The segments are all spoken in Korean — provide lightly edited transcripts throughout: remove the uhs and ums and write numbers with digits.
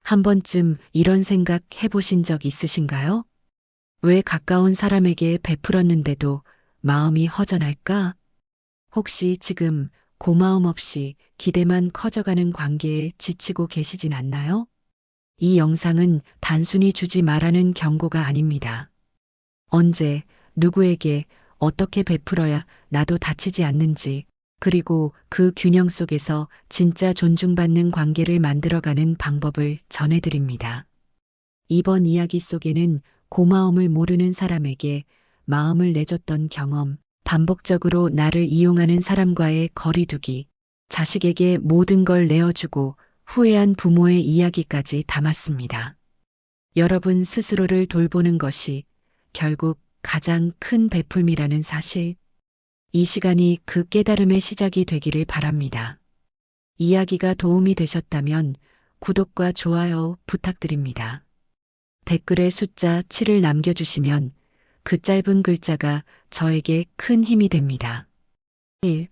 한 번쯤 이런 생각 해보신 적 있으신가요? 왜 가까운 사람에게 베풀었는데도 마음이 허전할까? 혹시 지금 고마움 없이 기대만 커져가는 관계에 지치고 계시진 않나요? 이 영상은 단순히 주지 말라는 경고가 아닙니다. 언제, 누구에게, 어떻게 베풀어야 나도 다치지 않는지, 그리고 그 균형 속에서 진짜 존중받는 관계를 만들어가는 방법을 전해드립니다. 이번 이야기 속에는 고마움을 모르는 사람에게 마음을 내줬던 경험, 반복적으로 나를 이용하는 사람과의 거리두기, 자식에게 모든 걸 내어주고 후회한 부모의 이야기까지 담았습니다. 여러분 스스로를 돌보는 것이 결국 가장 큰 베풀미라는 사실, 이 시간이 그 깨달음의 시작이 되기를 바랍니다. 이야기가 도움이 되셨다면 구독과 좋아요 부탁드립니다. 댓글에 숫자 7을 남겨주시면 그 짧은 글자가 저에게 큰 힘이 됩니다. 1.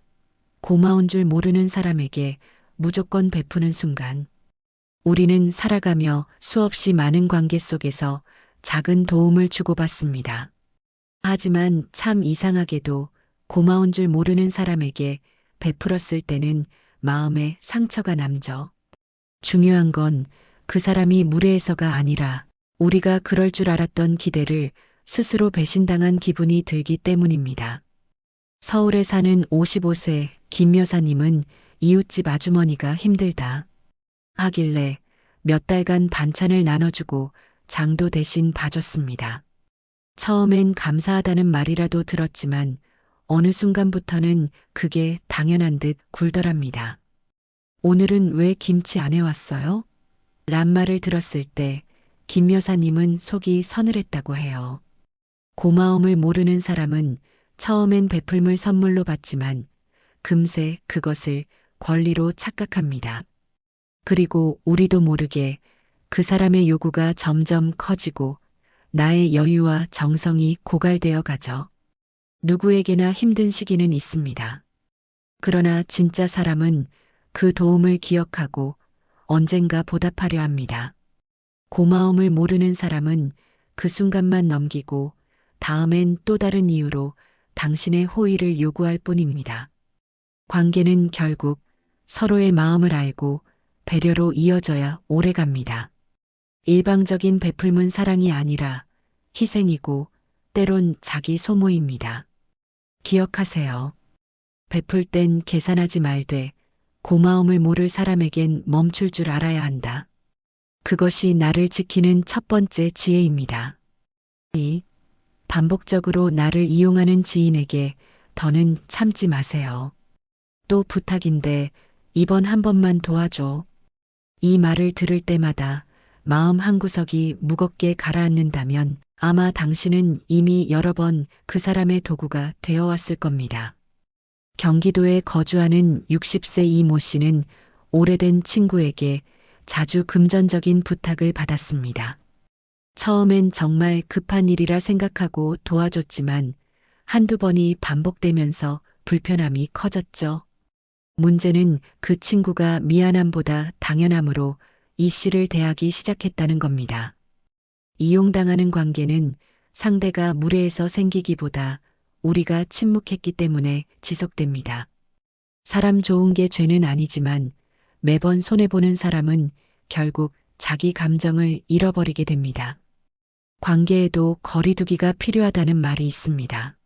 고마운 줄 모르는 사람에게 무조건 베푸는 순간. 우리는 살아가며 수없이 많은 관계 속에서 작은 도움을 주고받습니다. 하지만 참 이상하게도 고마운 줄 모르는 사람에게 베풀었을 때는 마음에 상처가 남죠. 중요한 건 그 사람이 무례해서가 아니라 우리가 그럴 줄 알았던 기대를 스스로 배신당한 기분이 들기 때문입니다. 서울에 사는 55세 김 여사님은 이웃집 아주머니가 힘들다 하길래 몇 달간 반찬을 나눠주고 장도 대신 봐줬습니다. 처음엔 감사하다는 말이라도 들었지만 어느 순간부터는 그게 당연한 듯 굴더랍니다. 오늘은 왜 김치 안 해왔어요? 란 말을 들었을 때 김 여사님은 속이 서늘했다고 해요. 고마움을 모르는 사람은 처음엔 베풀물 선물로 받지만 금세 그것을 권리로 착각합니다. 그리고 우리도 모르게 그 사람의 요구가 점점 커지고 나의 여유와 정성이 고갈되어 가죠. 누구에게나 힘든 시기는 있습니다. 그러나 진짜 사람은 그 도움을 기억하고 언젠가 보답하려 합니다. 고마움을 모르는 사람은 그 순간만 넘기고 다음엔 또 다른 이유로 당신의 호의를 요구할 뿐입니다. 관계는 결국 서로의 마음을 알고 배려로 이어져야 오래갑니다. 일방적인 베풀문 사랑이 아니라 희생이고 때론 자기 소모입니다. 기억하세요. 베풀 땐 계산하지 말되 고마움을 모를 사람에겐 멈출 줄 알아야 한다. 그것이 나를 지키는 첫 번째 지혜입니다. 2. 반복적으로 나를 이용하는 지인에게 더는 참지 마세요. 또 부탁인데 이번 한 번만 도와줘. 이 말을 들을 때마다 마음 한구석이 무겁게 가라앉는다면 아마 당신은 이미 여러 번 그 사람의 도구가 되어왔을 겁니다. 경기도에 거주하는 60세 이모 씨는 오래된 친구에게 자주 금전적인 부탁을 받았습니다. 처음엔 정말 급한 일이라 생각하고 도와줬지만 한두 번이 반복되면서 불편함이 커졌죠. 문제는 그 친구가 미안함보다 당연함으로 이 씨를 대하기 시작했다는 겁니다. 이용당하는 관계는 상대가 무례해서 생기기보다 우리가 침묵했기 때문에 지속됩니다. 사람 좋은 게 죄는 아니지만 매번 손해보는 사람은 결국 자기 감정을 잃어버리게 됩니다. 관계에도 거리두기가 필요하다는 말이 있습니다.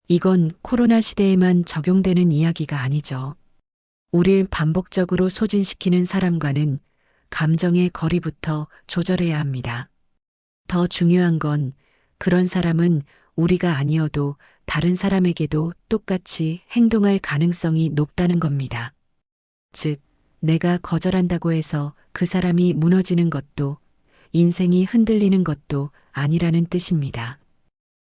이건 코로나 시대에만 적용되는 이야기가 아니죠. 우릴 반복적으로 소진시키는 사람과는 감정의 거리부터 조절해야 합니다. 더 중요한 건 그런 사람은 우리가 아니어도 다른 사람에게도 똑같이 행동할 가능성이 높다는 겁니다. 즉, 내가 거절한다고 해서 그 사람이 무너지는 것도 인생이 흔들리는 것도 아니라는 뜻입니다.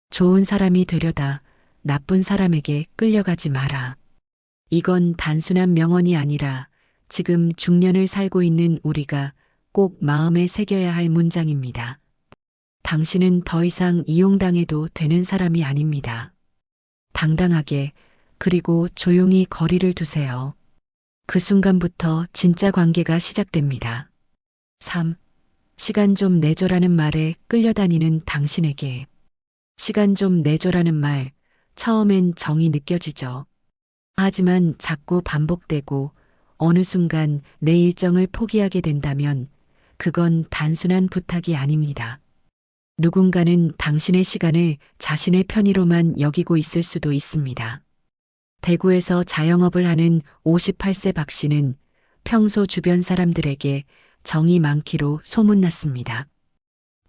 좋은 사람이 되려다 나쁜 사람에게 끌려가지 마라. 이건 단순한 명언이 아니라 지금 중년을 살고 있는 우리가 꼭 마음에 새겨야 할 문장입니다. 당신은 더 이상 이용당해도 되는 사람이 아닙니다. 당당하게 그리고 조용히 거리를 두세요. 그 순간부터 진짜 관계가 시작됩니다. 3. 시간 좀 내줘라는 말에 끌려다니는 당신에게. 시간 좀 내줘라는 말, 처음엔 정이 느껴지죠. 하지만 자꾸 반복되고 어느 순간 내 일정을 포기하게 된다면 그건 단순한 부탁이 아닙니다. 누군가는 당신의 시간을 자신의 편의로만 여기고 있을 수도 있습니다. 대구에서 자영업을 하는 58세 박 씨는 평소 주변 사람들에게 정이 많기로 소문났습니다.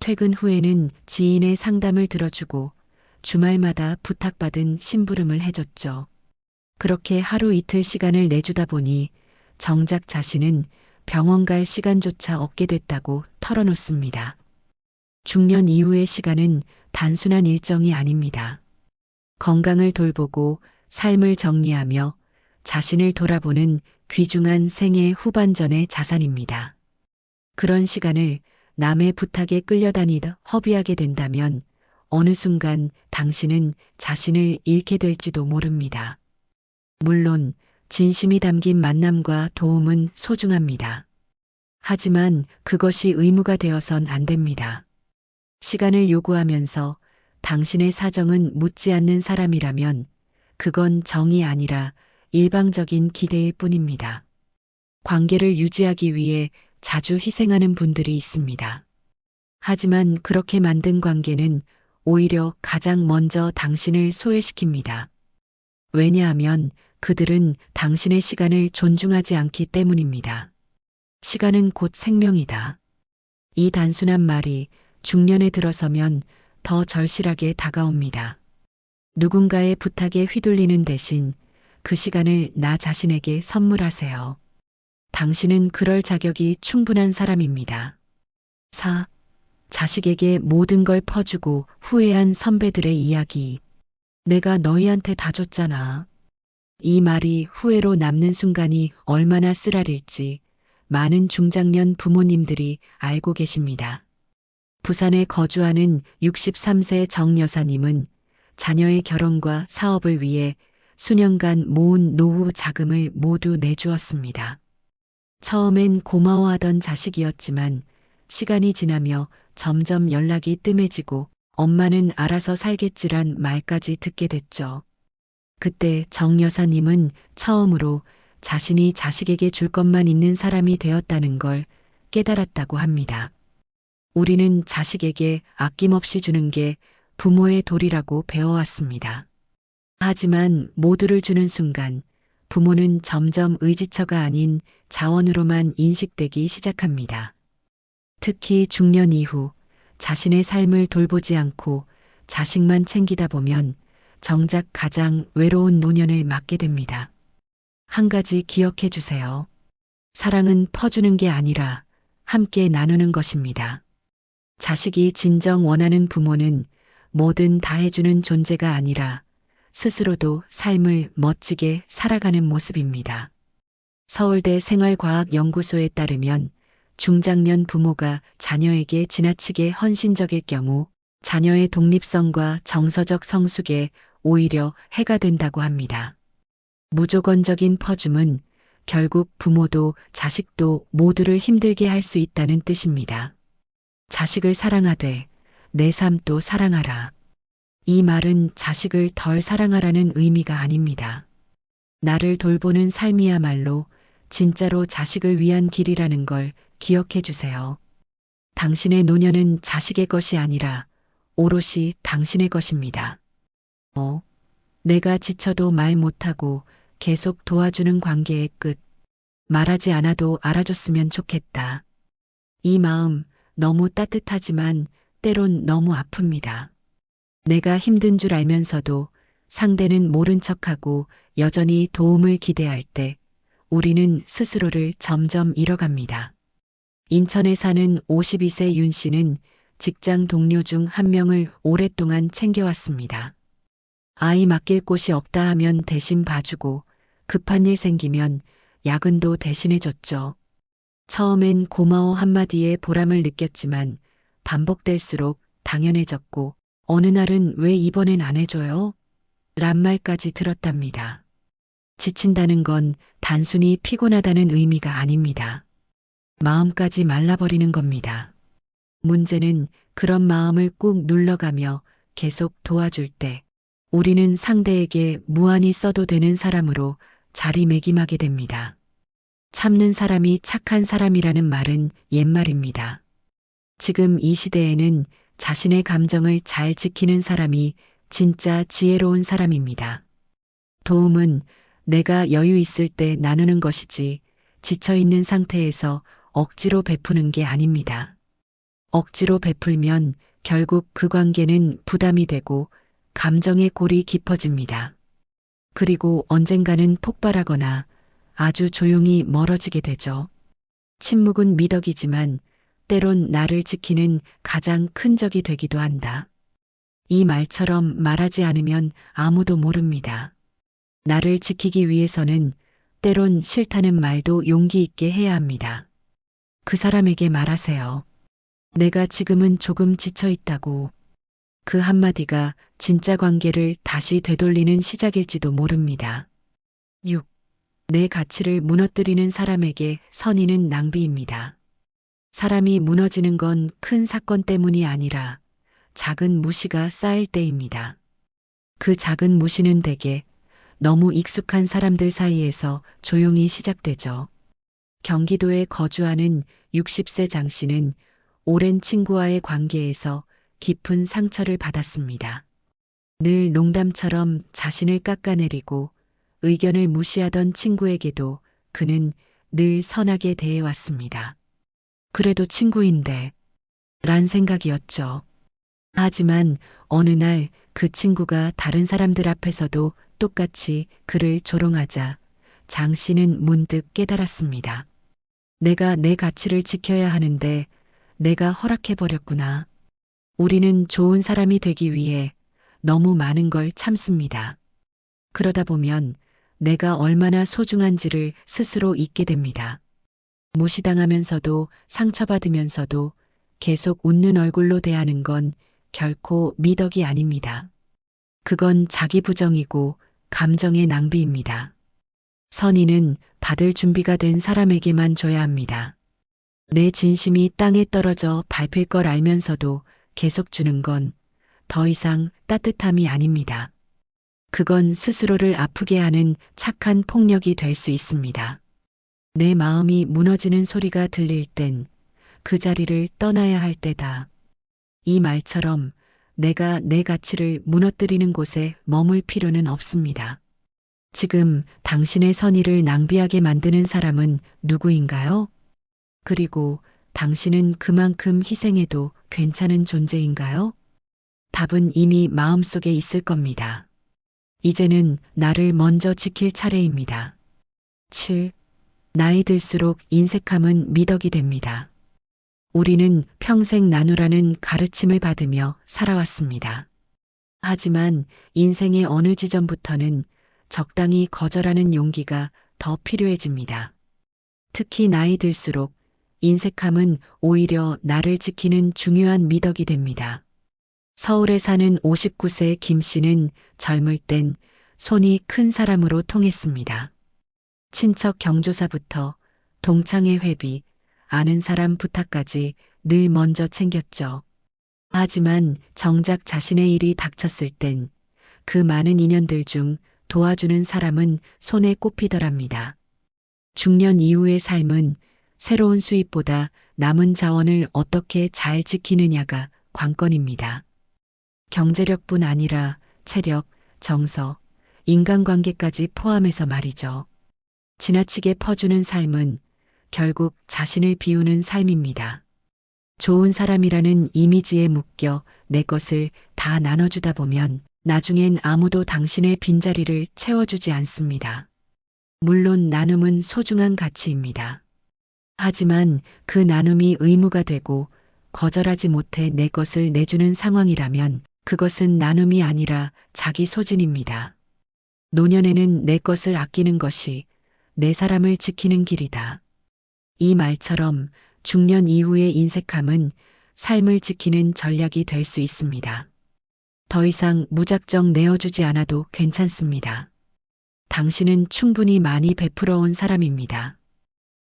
퇴근 후에는 지인의 상담을 들어주고 주말마다 부탁받은 심부름을 해줬죠. 그렇게 하루 이틀 시간을 내주다 보니 정작 자신은 병원 갈 시간조차 없게 됐다고 털어놓습니다. 중년 이후의 시간은 단순한 일정이 아닙니다. 건강을 돌보고 삶을 정리하며 자신을 돌아보는 귀중한 생애 후반전의 자산입니다. 그런 시간을 남의 부탁에 끌려다니다 허비하게 된다면 어느 순간 당신은 자신을 잃게 될지도 모릅니다. 물론 진심이 담긴 만남과 도움은 소중합니다. 하지만 그것이 의무가 되어선 안 됩니다. 시간을 요구하면서 당신의 사정은 묻지 않는 사람이라면 그건 정이 아니라 일방적인 기대일 뿐입니다. 관계를 유지하기 위해 자주 희생하는 분들이 있습니다. 하지만 그렇게 만든 관계는 오히려 가장 먼저 당신을 소외시킵니다. 왜냐하면 그들은 당신의 시간을 존중하지 않기 때문입니다. 시간은 곧 생명이다. 이 단순한 말이 중년에 들어서면 더 절실하게 다가옵니다. 누군가의 부탁에 휘둘리는 대신 그 시간을 나 자신에게 선물하세요. 당신은 그럴 자격이 충분한 사람입니다. 4. 자식에게 모든 걸 퍼주고 후회한 선배들의 이야기. 내가 너희한테 다 줬잖아. 이 말이 후회로 남는 순간이 얼마나 쓰라릴지 많은 중장년 부모님들이 알고 계십니다. 부산에 거주하는 63세 정 여사님은 자녀의 결혼과 사업을 위해 수년간 모은 노후 자금을 모두 내주었습니다. 처음엔 고마워하던 자식이었지만 시간이 지나며 점점 연락이 뜸해지고 엄마는 알아서 살겠지란 말까지 듣게 됐죠. 그때 정 여사님은 처음으로 자신이 자식에게 줄 것만 있는 사람이 되었다는 걸 깨달았다고 합니다. 우리는 자식에게 아낌없이 주는 게 부모의 도리라고 배워왔습니다. 하지만 모두를 주는 순간 부모는 점점 의지처가 아닌 자원으로만 인식되기 시작합니다. 특히 중년 이후 자신의 삶을 돌보지 않고 자식만 챙기다 보면 정작 가장 외로운 노년을 맞게 됩니다. 한 가지 기억해 주세요. 사랑은 퍼주는 게 아니라 함께 나누는 것입니다. 자식이 진정 원하는 부모는 뭐든 다 해주는 존재가 아니라 스스로도 삶을 멋지게 살아가는 모습입니다. 서울대 생활과학연구소에 따르면 중장년 부모가 자녀에게 지나치게 헌신적일 경우 자녀의 독립성과 정서적 성숙에 오히려 해가 된다고 합니다. 무조건적인 퍼줌은 결국 부모도 자식도 모두를 힘들게 할 수 있다는 뜻입니다. 자식을 사랑하되 내 삶도 사랑하라. 이 말은 자식을 덜 사랑하라는 의미가 아닙니다. 나를 돌보는 삶이야말로 진짜로 자식을 위한 길이라는 걸 기억해 주세요. 당신의 노년은 자식의 것이 아니라 오롯이 당신의 것입니다. 내가 지쳐도 말 못하고 계속 도와주는 관계의 끝. 말하지 않아도 알아줬으면 좋겠다. 이 마음 너무 따뜻하지만 때론 너무 아픕니다. 내가 힘든 줄 알면서도 상대는 모른 척하고 여전히 도움을 기대할 때 우리는 스스로를 점점 잃어갑니다. 인천에 사는 52세 윤 씨는 직장 동료 중 한 명을 오랫동안 챙겨왔습니다. 아이 맡길 곳이 없다 하면 대신 봐주고 급한 일 생기면 야근도 대신해줬죠. 처음엔 고마워 한마디에 보람을 느꼈지만 반복될수록 당연해졌고 어느 날은 왜 이번엔 안 해줘요? 란 말까지 들었답니다. 지친다는 건 단순히 피곤하다는 의미가 아닙니다. 마음까지 말라버리는 겁니다. 문제는 그런 마음을 꾹 눌러가며 계속 도와줄 때 우리는 상대에게 무한히 써도 되는 사람으로 자리매김하게 됩니다. 참는 사람이 착한 사람이라는 말은 옛말입니다. 지금 이 시대에는 자신의 감정을 잘 지키는 사람이 진짜 지혜로운 사람입니다. 도움은 내가 여유 있을 때 나누는 것이지 지쳐있는 상태에서 억지로 베푸는 게 아닙니다. 억지로 베풀면 결국 그 관계는 부담이 되고 감정의 골이 깊어집니다. 그리고 언젠가는 폭발하거나 아주 조용히 멀어지게 되죠. 침묵은 미덕이지만 때론 나를 지키는 가장 큰 적이 되기도 한다. 이 말처럼 말하지 않으면 아무도 모릅니다. 나를 지키기 위해서는 때론 싫다는 말도 용기 있게 해야 합니다. 그 사람에게 말하세요. 내가 지금은 조금 지쳐 있다고. 그 한마디가 진짜 관계를 다시 되돌리는 시작일지도 모릅니다. 6. 내 가치를 무너뜨리는 사람에게 선의는 낭비입니다. 사람이 무너지는 건 큰 사건 때문이 아니라 작은 무시가 쌓일 때입니다. 그 작은 무시는 대개 너무 익숙한 사람들 사이에서 조용히 시작되죠. 경기도에 거주하는 60세 장 씨는 오랜 친구와의 관계에서 깊은 상처를 받았습니다. 늘 농담처럼 자신을 깎아내리고 의견을 무시하던 친구에게도 그는 늘 선하게 대해왔습니다. 그래도 친구인데, 란 생각이었죠. 하지만 어느 날 그 친구가 다른 사람들 앞에서도 똑같이 그를 조롱하자 장 씨는 문득 깨달았습니다. 내가 내 가치를 지켜야 하는데 내가 허락해버렸구나. 우리는 좋은 사람이 되기 위해 너무 많은 걸 참습니다. 그러다 보면 내가 얼마나 소중한지를 스스로 잊게 됩니다. 무시당하면서도 상처받으면서도 계속 웃는 얼굴로 대하는 건 결코 미덕이 아닙니다. 그건 자기 부정이고 감정의 낭비입니다. 선의는 받을 준비가 된 사람에게만 줘야 합니다. 내 진심이 땅에 떨어져 밟힐 걸 알면서도 계속 주는 건 더 이상 따뜻함이 아닙니다. 그건 스스로를 아프게 하는 착한 폭력이 될 수 있습니다. 내 마음이 무너지는 소리가 들릴 땐 그 자리를 떠나야 할 때다. 이 말처럼 내가 내 가치를 무너뜨리는 곳에 머물 필요는 없습니다. 지금 당신의 선의를 낭비하게 만드는 사람은 누구인가요? 그리고 당신은 그만큼 희생해도 괜찮은 존재인가요? 답은 이미 마음속에 있을 겁니다. 이제는 나를 먼저 지킬 차례입니다. 7. 나이 들수록 인색함은 미덕이 됩니다. 우리는 평생 나누라는 가르침을 받으며 살아왔습니다. 하지만 인생의 어느 지점부터는 적당히 거절하는 용기가 더 필요해집니다. 특히 나이 들수록 인색함은 오히려 나를 지키는 중요한 미덕이 됩니다. 서울에 사는 59세 김 씨는 젊을 땐 손이 큰 사람으로 통했습니다. 친척 경조사부터 동창회 회비, 아는 사람 부탁까지 늘 먼저 챙겼죠. 하지만 정작 자신의 일이 닥쳤을 땐 그 많은 인연들 중 도와주는 사람은 손에 꼽히더랍니다. 중년 이후의 삶은 새로운 수입보다 남은 자원을 어떻게 잘 지키느냐가 관건입니다. 경제력뿐 아니라 체력, 정서, 인간관계까지 포함해서 말이죠. 지나치게 퍼주는 삶은 결국 자신을 비우는 삶입니다. 좋은 사람이라는 이미지에 묶여 내 것을 다 나눠주다 보면 나중엔 아무도 당신의 빈자리를 채워주지 않습니다. 물론 나눔은 소중한 가치입니다. 하지만 그 나눔이 의무가 되고 거절하지 못해 내 것을 내주는 상황이라면 그것은 나눔이 아니라 자기 소진입니다. 노년에는 내 것을 아끼는 것이 내 사람을 지키는 길이다. 이 말처럼 중년 이후의 인색함은 삶을 지키는 전략이 될 수 있습니다. 더 이상 무작정 내어주지 않아도 괜찮습니다. 당신은 충분히 많이 베풀어 온 사람입니다.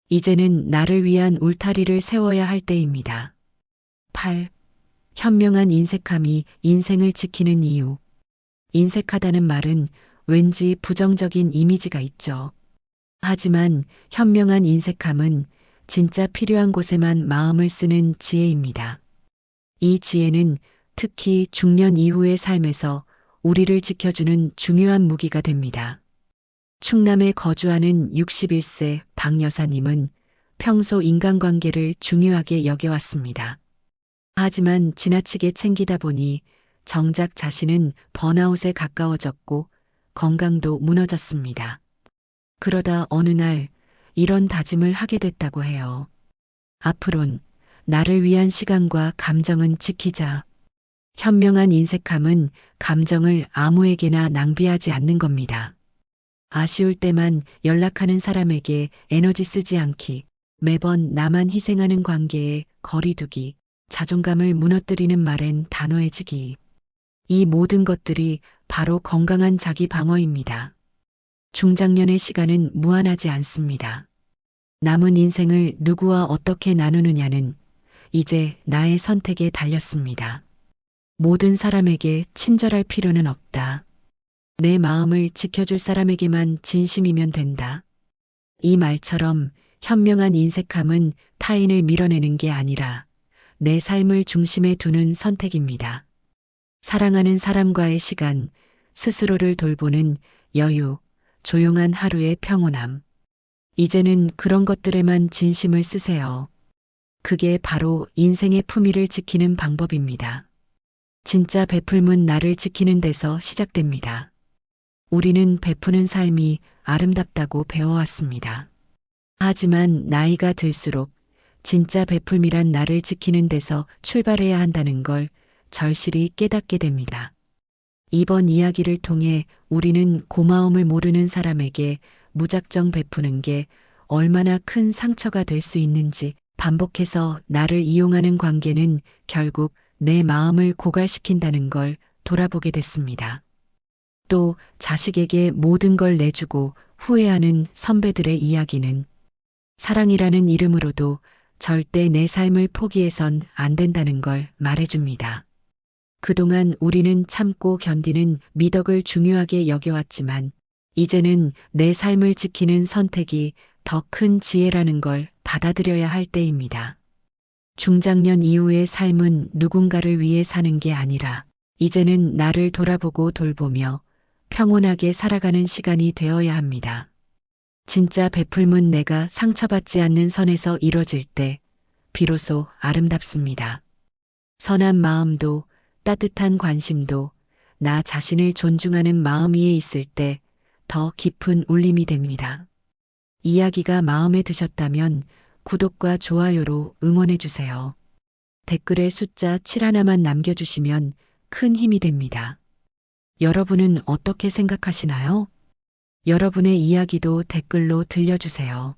이제는 나를 위한 울타리를 세워야 할 때입니다. 8. 현명한 인색함이 인생을 지키는 이유. 인색하다는 말은 왠지 부정적인 이미지가 있죠. 하지만 현명한 인색함은 진짜 필요한 곳에만 마음을 쓰는 지혜입니다. 이 지혜는 특히 중년 이후의 삶에서 우리를 지켜주는 중요한 무기가 됩니다. 충남에 거주하는 61세 박 여사님은 평소 인간관계를 중요하게 여겨왔습니다. 하지만 지나치게 챙기다 보니 정작 자신은 번아웃에 가까워졌고 건강도 무너졌습니다. 그러다 어느 날 이런 다짐을 하게 됐다고 해요. 앞으론 나를 위한 시간과 감정은 지키자. 현명한 인색함은 감정을 아무에게나 낭비하지 않는 겁니다. 아쉬울 때만 연락하는 사람에게 에너지 쓰지 않기, 매번 나만 희생하는 관계에 거리두기, 자존감을 무너뜨리는 말엔 단호해지기. 이 모든 것들이 바로 건강한 자기 방어입니다. 중장년의 시간은 무한하지 않습니다. 남은 인생을 누구와 어떻게 나누느냐는 이제 나의 선택에 달렸습니다. 모든 사람에게 친절할 필요는 없다. 내 마음을 지켜줄 사람에게만 진심이면 된다. 이 말처럼 현명한 인색함은 타인을 밀어내는 게 아니라 내 삶을 중심에 두는 선택입니다. 사랑하는 사람과의 시간, 스스로를 돌보는 여유, 조용한 하루의 평온함. 이제는 그런 것들에만 진심을 쓰세요. 그게 바로 인생의 품위를 지키는 방법입니다. 진짜 베풀문 나를 지키는 데서 시작됩니다. 우리는 베푸는 삶이 아름답다고 배워왔습니다. 하지만 나이가 들수록 진짜 베풀미란 나를 지키는 데서 출발해야 한다는 걸 절실히 깨닫게 됩니다. 이번 이야기를 통해 우리는 고마움을 모르는 사람에게 무작정 베푸는 게 얼마나 큰 상처가 될 수 있는지, 반복해서 나를 이용하는 관계는 결국 내 마음을 고갈시킨다는 걸 돌아보게 됐습니다. 또 자식에게 모든 걸 내주고 후회하는 선배들의 이야기는 사랑이라는 이름으로도 절대 내 삶을 포기해선 안 된다는 걸 말해줍니다. 그동안 우리는 참고 견디는 미덕을 중요하게 여겨왔지만 이제는 내 삶을 지키는 선택이 더 큰 지혜라는 걸 받아들여야 할 때입니다. 중장년 이후의 삶은 누군가를 위해 사는 게 아니라 이제는 나를 돌아보고 돌보며 평온하게 살아가는 시간이 되어야 합니다. 진짜 베풀문 내가 상처받지 않는 선에서 이뤄질 때 비로소 아름답습니다. 선한 마음도 따뜻한 관심도 나 자신을 존중하는 마음 위에 있을 때 더 깊은 울림이 됩니다. 이야기가 마음에 드셨다면 구독과 좋아요로 응원해 주세요. 댓글에 숫자 7 하나만 남겨주시면 큰 힘이 됩니다. 여러분은 어떻게 생각하시나요? 여러분의 이야기도 댓글로 들려주세요.